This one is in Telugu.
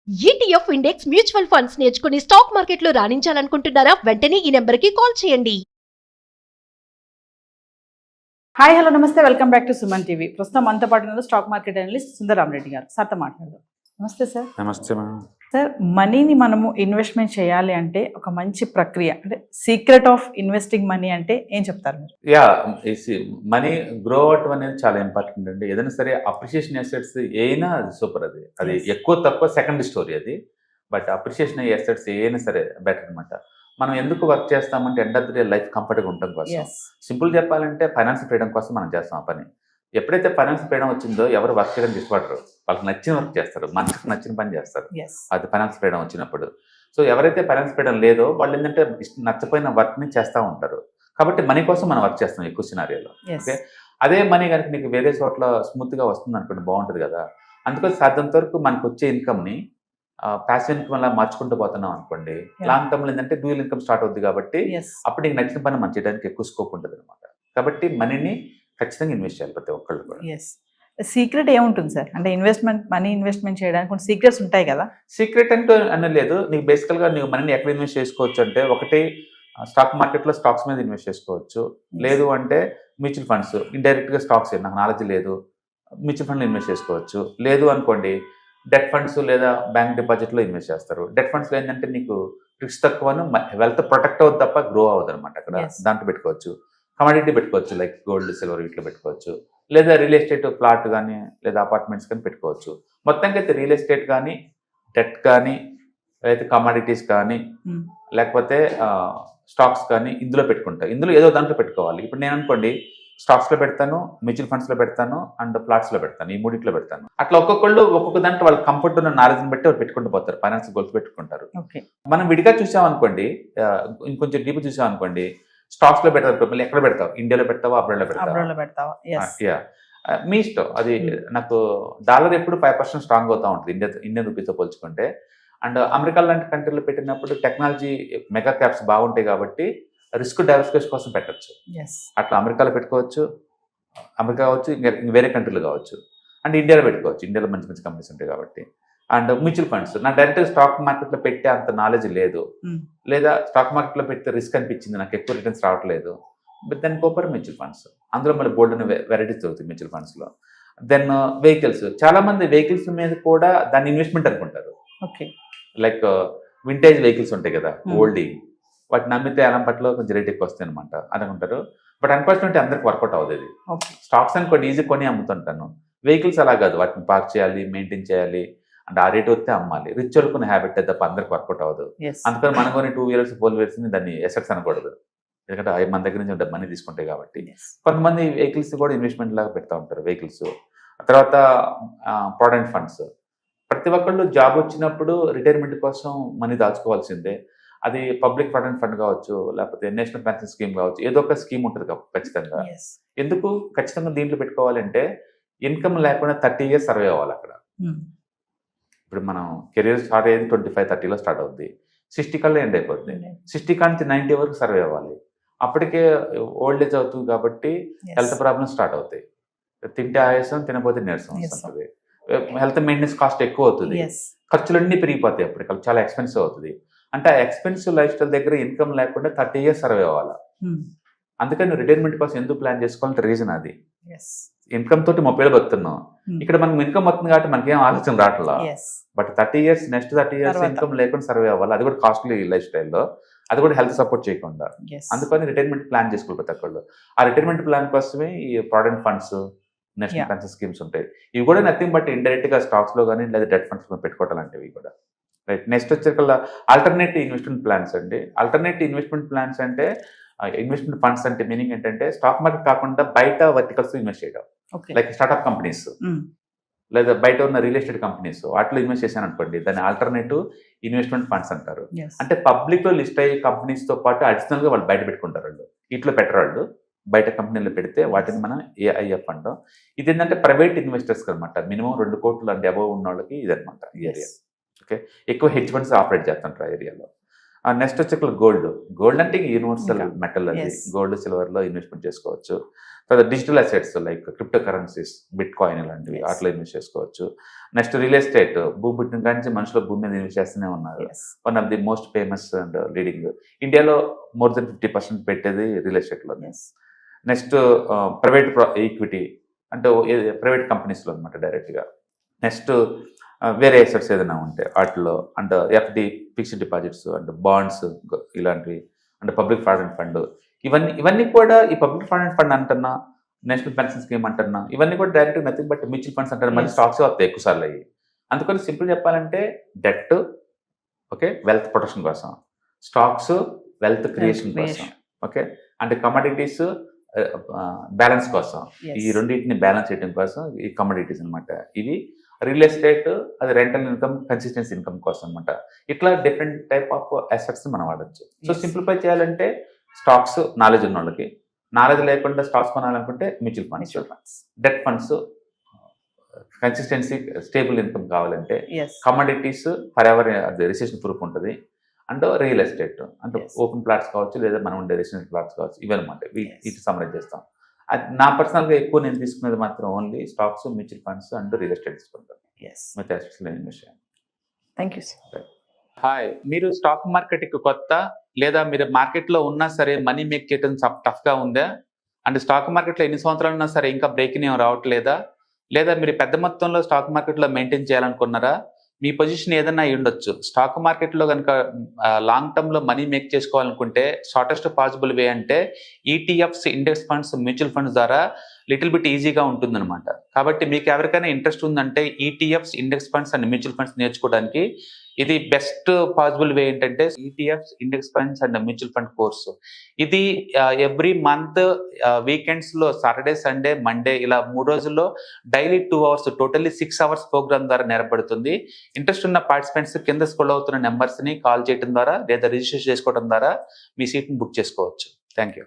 ఈటీఎఫ్ ఇండెక్స్ మ్యూచువల్ ఫండ్స్ నేర్చుకుని స్టాక్ మార్కెట్లో రాణించాలనుకుంటున్నారా? వెంటనే ఈ నెంబర్కి కాల్ చేయండి. హాయ్ హలో నమస్తే, welcome back to Suman TV. ప్రస్తుతం మనతో పాటు ఉన్నారు stock market analyst Sundararam Reddy గారు. సార్తో మాట్లాడదాం. నమస్తే సార్. నమస్తే మేడం. సార్, మనీని మనము ఇన్వెస్ట్మెంట్ చేయాలి అంటే ఒక మంచి ప్రక్రియ, అంటే సీక్రెట్ ఆఫ్ ఇన్వెస్టింగ్ మనీ అంటే ఏం చెప్తారు మీరు? యా, మనీ గ్రో అవటం అనేది చాలా ఇంపార్టెంట్ అండి. ఏదైనా సరే అప్రిషియేషన్ అసెట్స్ అయినా అది సూపర్. అది Yes. ఎక్కువ తక్కువ సెకండ్ స్టోరీ అది. బట్ అప్రిషియేషన్ అసెట్స్ అయినా సరే బెటర్ అనమాట. మనం ఎందుకు వర్క్ చేస్తామంటే end of the day life కంఫర్ట్గా ఉండటం కోసం. ఎస్. సింపుల్ చెప్పాలంటే ఫైనాన్షియల్ ఫ్రీడమ్ కోసం మనం చేస్తాం ఆ పని. ఎప్పుడైతే ఫైనాన్షియల్ ఫ్రీడమ్ వచ్చిందో ఎవరు వర్క్ చేయడానికి ఇష్టపడరు. వాళ్ళకి నచ్చిన వర్క్ చేస్తారు, మనసుకు నచ్చిన పని చేస్తారు. ఎస్. అది ఫైనాన్షియల్ ఫ్రీడమ్ వచ్చినప్పుడు. సో ఎవరైతే ఫైనాన్షియల్ ఫ్రీడమ్ లేదో వాళ్ళు ఏంటంటే నచ్చపోయిన వర్క్ని చేస్తూ ఉంటారు. కాబట్టి మనీ కోసం మనం వర్క్ చేస్తాం ఎక్కువ సినారియోలో. ఎస్. ఓకే, అదే మనీ కనుక మీకు వేరే చోట్ల స్మూత్గా వస్తుంది అనుకోండి, బాగుంటుంది కదా. అందుకని సాధ్యంత వరకు మనకు వచ్చే ఇన్కమ్ని ప్యాసివ్ ఇన్కమ్ అలా మార్చుకుంటూ పోతున్నాం అనుకోండి, లాంగ్ టర్మ్లో ఏంటంటే డ్యూయల్ ఇన్కమ్ స్టార్ట్ అవుతుంది. కాబట్టి ఎస్. అప్పుడు నీకు నచ్చిన పని మనం చేయడానికి ఎక్కువ స్కోప్ ఉంటుంది అనమాట. కాబట్టి మనీని ఖచ్చితంగా ఇన్వెస్ట్ చేయాలి ప్రతి ఒక్కళ్ళు కూడా. ఎస్. సీక్రెట్ ఏముంటుంది సార్? అంటే మనీ ఇన్వెస్ట్మెంట్ చేయడానికి కొన్ని సీక్రెట్స్ ఉంటాయి కదా. సీక్రెట్ అంటూ అనలేదు. నీకు బేసికల్గా నీకు మనీని ఎక్కడ ఇన్వెస్ట్ చేసుకోవచ్చు అంటే, ఒకటి స్టాక్ మార్కెట్లో స్టాక్స్ మీద ఇన్వెస్ట్ చేసుకోవచ్చు. లేదు అంటే మ్యూచువల్ ఫండ్స్, ఇండైరెక్ట్గా స్టాక్స్ నాకు నాలెడ్జ్ లేదు, మ్యూచువల్ ఫండ్లో ఇన్వెస్ట్ చేసుకోవచ్చు. లేదు అనుకోండి డెట్ ఫండ్స్ లేదా బ్యాంక్ డిపాజిట్లో ఇన్వెస్ట్ చేస్తారు. డెట్ ఫండ్స్లో ఏంటంటే నీకు రిస్క్ తక్కువను, వెల్త్ ప్రొటెక్ట్ అవుతుంది తప్ప గ్రో అవ్వదు అనమాట. అక్కడ Yes. దాంట్లో పెట్టుకోవచ్చు. కమాడిటీ పెట్టుకోవచ్చు, లైక్ గోల్డ్ సిల్వర్ వీటిలో పెట్టుకోవచ్చు. లేదా రియల్ ఎస్టేట్ ప్లాట్ కానీ లేదా అపార్ట్మెంట్స్ కానీ పెట్టుకోవచ్చు. మొత్తానికి అయితే రియల్ ఎస్టేట్ కానీ, డెట్ కానీ, అయితే కమాడిటీస్ కానీ, లేకపోతే స్టాక్స్ కానీ ఇందులో పెట్టుకుంటాను. ఇందులో ఏదో దాంట్లో పెట్టుకోవాలి. ఇప్పుడు నేను అనుకోండి స్టాక్స్లో పెడతాను, మ్యూచువల్ ఫండ్స్లో పెడతాను అండ్ ప్లాట్స్లో పెడతాను, ఈ మూడిట్లో పెడతాను. అట్లా ఒక్కొక్కళ్ళు ఒక్కొక్క దాంట్లో వాళ్ళ కంఫర్ట్ ఉన్న నాలెడ్జ్ని బట్టి వాళ్ళు పెట్టుకుంటూ పోతారు, ఫైనాన్షియల్ గోల్స్ పెట్టుకుంటారు. ఓకే. మనం విడిగా చూసామనుకోండి, ఇంకొంచెం డీప్ చూసామనుకోండి, స్టాక్స్లో పెడతారు. మళ్ళీ ఎక్కడ పెడతావు? ఇండియాలో పెడతావా, అబ్రాడ్లో అబ్రాడ్లో పెడతావా? పెడతావా? ఎస్. యా, మీ ఇష్టం అది. నాకు డాలర్ ఎప్పుడు 5% స్ట్రాంగ్ అవుతూ ఉంటుంది ఇండియన్ రూపీతో పోల్చుకుంటే. అండ్ అమెరికా లాంటి కంట్రీలో పెట్టినప్పుడు టెక్నాలజీ మెగా క్యాప్స్ బాగుంటాయి కాబట్టి రిస్క్ డైవర్సిఫికేషన్ కోసం పెట్టచ్చు. ఎస్. అట్లా అమెరికాలో పెట్టుకోవచ్చు, అమెరికా కావచ్చు, ఇంకా వేరే కంట్రీలు కావచ్చు. అండ్ ఇండియాలో పెట్టుకోవచ్చు, ఇండియాలో మంచి మంచి కంపెనీస్ ఉంటాయి కాబట్టి. అండ్ మ్యూచువల్ ఫండ్స్ నాకు డైరెక్ట్ స్టాక్ మార్కెట్లో పెట్టే అంత నాలెడ్జ్ లేదు, లేదా స్టాక్ మార్కెట్లో పెడితే రిస్క్ అనిపించింది, నాకు ఎక్కువ రిటర్న్స్ రావట్లేదు. But then copper mutual funds, అందులో మళ్ళీ బోల్డ్ అనే వెరైటీస్ దొరుకుతాయి మ్యూచువల్ ఫండ్స్లో. దెన్ వెహికల్స్, చాలా మంది వెహికల్స్ మీద కూడా దాన్ని ఇన్వెస్ట్మెంట్ అనుకుంటారు. ఓకే. లైక్ వింటేజ్ వెహికల్స్ ఉంటాయి కదా, ఓల్డ్, వాటిని అమ్మితే అలంపట్లో కొంచెం రేట్ ఎక్కువ వస్తాయి అనమాట అనుకుంటారు. బట్ అన్ఫార్చునేట్లీ అందరికి వర్కౌట్ అవ్వదు. ఓకే. స్టాక్స్ అనుకోండి ఈజీ కొని అమ్ముతుంటాను. వెహికల్స్ అలా కాదు, వాటిని పార్క్ చేయాలి, మెయింటైన్ చేయాలి, అంటే ఆ రేట్ వస్తే అమ్మాలి. రిచ్ వాళ్ళకున్న హ్యాబిట్ తప్ప అందరికి వర్కౌట్ అవ్వదు. ఎస్. అందుకని మనం కొన్ని 2 years 4 years దాన్ని ఎసెట్స్ అనకూడదు, ఎందుకంటే అవి మన దగ్గర నుంచి మనీ తీసుకుంటాయి కాబట్టి. ఎస్. కొంతమంది వెహికల్స్ కూడా ఇన్వెస్ట్మెంట్ లాగా పెడతా ఉంటారు వెహికల్స్. తర్వాత ప్రావిడెంట్ ఫండ్స్, ప్రతి ఒక్కళ్ళు జాబ్ వచ్చినప్పుడు రిటైర్మెంట్ కోసం మనీ దాచుకోవాల్సిందే. అది పబ్లిక్ ప్రావిడెంట్ ఫండ్ కావచ్చు, లేకపోతే నేషనల్ పెన్షన్ స్కీమ్ కావచ్చు, ఏదో ఒక స్కీమ్ ఉంటుంది ఖచ్చితంగా. ఎస్. ఎందుకు ఖచ్చితంగా దీంట్లో పెట్టుకోవాలంటే, ఇన్కమ్ లేకుండా 30 years సర్వే అవ్వాలి అక్కడ. ఇప్పుడు మనం కెరీర్ స్టార్ట్ అయ్యేది 25-30లో స్టార్ట్ అవుద్ది, 60 కల్లా ఎండ్ అయిపోద్ది. 60 కాంచి 90 వరకు సర్వే అవ్వాలి. అప్పటికే ఓల్డ్ ఏజ్ అవుతుంది కాబట్టి హెల్త్ ప్రాబ్లమ్స్ స్టార్ట్ అవుతాయి. తింటే ఆయాసం, తినకపోతే నీరసం వస్తుంది. హెల్త్ మెయింటెనెన్స్ కాస్ట్ ఎక్కువ అవుతుంది, ఎస్. ఖర్చులన్నీ పెరిగిపోతాయి, అప్పటికి చాలా ఎక్స్పెన్సివ్ అవుతుంది. అంటే ఆ ఎక్స్పెన్సివ్ లైఫ్ స్టైల్ దగ్గర ఇన్కమ్ లేకుండా 30 years సర్వే అవ్వాలి. అందుకని రిటైర్మెంట్ కోసం ఎందుకు ప్లాన్ చేసుకోవాలంటే రీజన్ అది. ఎస్. ఇన్కమ్ తోటి 30 ఏళ్ళు బతుకుతున్నాం, ఇక్కడ మనకు ఇన్కమ్ వస్తుంది కాబట్టి మనకేం ఆలోచన రావట్లా. Yes. But 30 years, next 30 years తర్వాత. ఇన్కమ్ లేకుండా సర్వే అవ్వాలి, అది కూడా కాస్ట్లీ లైఫ్ స్టైల్లో, అది కూడా హెల్త్ సపోర్ట్ చేయకుండా. ఎస్. అందుకని రిటైర్మెంట్ ప్లాన్ చేసుకోవాలి ప్రతి ఒక్కళ్ళు. ఆ రిటైర్మెంట్ ప్లాన్ కోసమే ఈ provident funds, national Yeah. Pension schemes ఉంటాయి. ఇవి కూడా నథింగ్ బట్ ఇండైరెక్ట్ గా స్టాక్స్ లో కానీ లేదా డెట్ ఫండ్స్ లో పెట్టుకోవటం లాంటివి కూడా. రైట్. నెక్స్ట్ వచ్చేకల్లా ఆల్టర్నేటివ్ ఇన్వెస్ట్మెంట్ ప్లాన్స్ అండి. ఆల్టర్నేటివ్ ఇన్వెస్ట్మెంట్ ప్లాన్స్ అంటే, ఇన్వెస్ట్మెంట్ ఫండ్స్ అంటే మీనింగ్ ఏంటంటే స్టాక్ మార్కెట్ కాకుండా బయట వర్టికల్స్ ఇన్వెస్ట్ చేయడం, ఓకే. లైక్ స్టార్ట్అప్ కంపెనీస్ లేదా బయట ఉన్న రియల్ ఎస్టేట్ కంపెనీస్, వాటిలో ఇన్వెస్ట్ చేశాను అనుకోండి, దాన్ని ఆల్టర్నేటివ్ ఇన్వెస్ట్మెంట్ ఫండ్స్ అంటారు. ఎస్. అంటే పబ్లిక్ లో లిస్ట్ అయ్యే కంపెనీస్ తో పాటు అడిషనల్ గా వాళ్ళు బయట పెట్టుకుంటారు. వాళ్ళు ఇట్లో పెట్టరు, వాళ్ళు బయట కంపెనీలో పెడితే వాటిని మనం ఏఐఎఫ్ అంటాం. ఇది ఏంటంటే ప్రైవేట్ ఇన్వెస్టర్స్ అనమాట, మినిమం 2 కోట్లు అంటే అబవ్ ఉన్న వాళ్ళకి ఇదనమాట ఈ ఏరియా. ఓకే, ఎక్కువ హెడ్జ్ ఫండ్స్ ఆపరేట్ చేస్తుంటారు ఆ ఏరియాలో. నెక్స్ట్ వచ్చి గోల్డ్ అంటే యూనివర్సల్ ఇంకా. మెటల్ అది, Yes. గోల్డ్ సిల్వర్ లో ఇన్వెస్ట్మెంట్ చేసుకోవచ్చు. తర్వాత digital assets like crypto currencies, bit coin ఇలాంటివి Yes. అట్లా ఇన్వెస్ట్ చేసుకోవచ్చు. నెక్స్ట్ రియల్ ఎస్టేట్, భూమి పుట్టిన కానీ మనుషులు భూమి మీద ఇన్వెస్ట్ చేస్తూనే ఉన్నారు. Yes. One of the most famous and leading. ఇండియాలో మోర్ దెన్ 50% పెట్టేది రియల్ ఎస్టేట్ లో. Yes. నెక్స్ట్ ప్రైవేట్ ఈక్విటీ అంటే ప్రైవేట్ కంపెనీస్లో అనమాట డైరెక్ట్గా. నెక్స్ట్ వేరే అసెట్స్ ఏదైనా ఉంటే వాటిలో and FD, fixed deposits and bonds ఇలాంటివి అండ్ పబ్లిక్ ప్రావిడెంట్ ఫండ్, ఇవన్నీ కూడా ఈ పబ్లిక్ ప్రావిడెంట్ ఫండ్ అంటున్నా, నేషనల్ పెన్షన్ స్కీమ్ అంటున్నా, ఇవన్నీ కూడా direct nothing but mutual funds అంటారు. మళ్ళీ Yes. స్టాక్స్ వస్తాయి ఎక్కువ సార్లు అయ్యి. అందుకని సింపుల్ చెప్పాలంటే డెట్ ఓకే వెల్త్ ప్రొటెక్షన్ కోసం, స్టాక్స్ వెల్త్ క్రియేషన్ కోసం, creation. Okay and commodities balance కోసం. Yes. ఈ రెండింటిని బ్యాలెన్స్ చేయడం కోసం ఈ కమోడిటీస్ అన్నమాట. ఇవి రియల్ ఎస్టేట్ అది రెంటల్ ఇన్కమ్, కన్సిస్టెన్సీ ఇన్కమ్ కోసం అనమాట. ఇట్లా డిఫరెంట్ టైప్ ఆఫ్ అసెట్స్ మనం వాడచ్చు. So Yes. సింప్లిఫై చేయాలంటే స్టాక్స్ నాలెడ్జ్ ఉన్న వాళ్ళకి, నాలెడ్జ్ లేకుండా స్టాక్స్ కొనాలనుకుంటే mutual funds, Mutual funds. Debt funds consistency stable income కావాలంటే, Yes. కమోడిటీస్ ఫర్ ఎవర్ అది రిసెషన్ ప్రూఫ్ ఉంటుంది, అండ్ రియల్ ఎస్టేట్ అంటే Yes. ఓపెన్ ప్లాట్స్ కావచ్చు లేదా మనం ఉండే రెసిడెన్షియల్ ప్లాట్స్ కావచ్చు, ఇవన్నమాట. Yes. వీటి సమరైజ్ చేస్తాం. అది నా పర్సనల్గా ఎక్కువ నేను తీసుకునేది మాత్రం only stocks, mutual funds and real estate తీసుకుంటాను. Yes. మిగతా అసెట్స్లో ఇన్వెస్ట్ చేయాలి. Thank you, sir. హాయ్, మీరు స్టాక్ మార్కెట్కి కొత్త లేదా మీరు మార్కెట్లో ఉన్నా సరే మనీ మేక్ చేయడం టఫ్గా ఉందా? అండ్ స్టాక్ మార్కెట్లో ఎన్ని సంవత్సరాలు ఉన్నా సరే ఇంకా బ్రేకింగ్ ఏం రావట్లేదా? లేదా మీరు పెద్ద మొత్తంలో స్టాక్ మార్కెట్లో మెయింటైన్ చేయాలనుకున్నారా? మీ పొజిషన్ ఏదైనా అయి ఉండొచ్చు. స్టాక్ మార్కెట్లో కనుక లాంగ్ టర్మ్లో మనీ మేక్ చేసుకోవాలనుకుంటే షార్టెస్ట్ పాసిబుల్ వే అంటే ETFs, index funds, mutual funds ద్వారా లిటిల్ బిట్ ఈజీగా ఉంటుందన్నమాట. కాబట్టి మీకు ఎవరికైనా ఇంట్రెస్ట్ ఉందంటే ETFs, index funds and mutual funds నేర్చుకోవడానికి ఇది బెస్ట్ పాసిబుల్ వే ఏంటంటే ETFs, index funds and mutual fund course. ఇది ఎవ్రీ మంత్ వీకెండ్స్లో సాటర్డే, సండే, మండే ఇలా 3 రోజుల్లో daily 2 hours totally 6 hours program ద్వారా నేర్పడుతుంది. ఇంట్రెస్ట్ ఉన్న పార్టిసిపెంట్స్ కింద స్క్రోల్ అవుతున్న నెంబర్స్ని కాల్ చేయడం ద్వారా లేదా రిజిస్టర్ చేసుకోవడం ద్వారా మీ సీట్ని బుక్ చేసుకోవచ్చు. Thank you.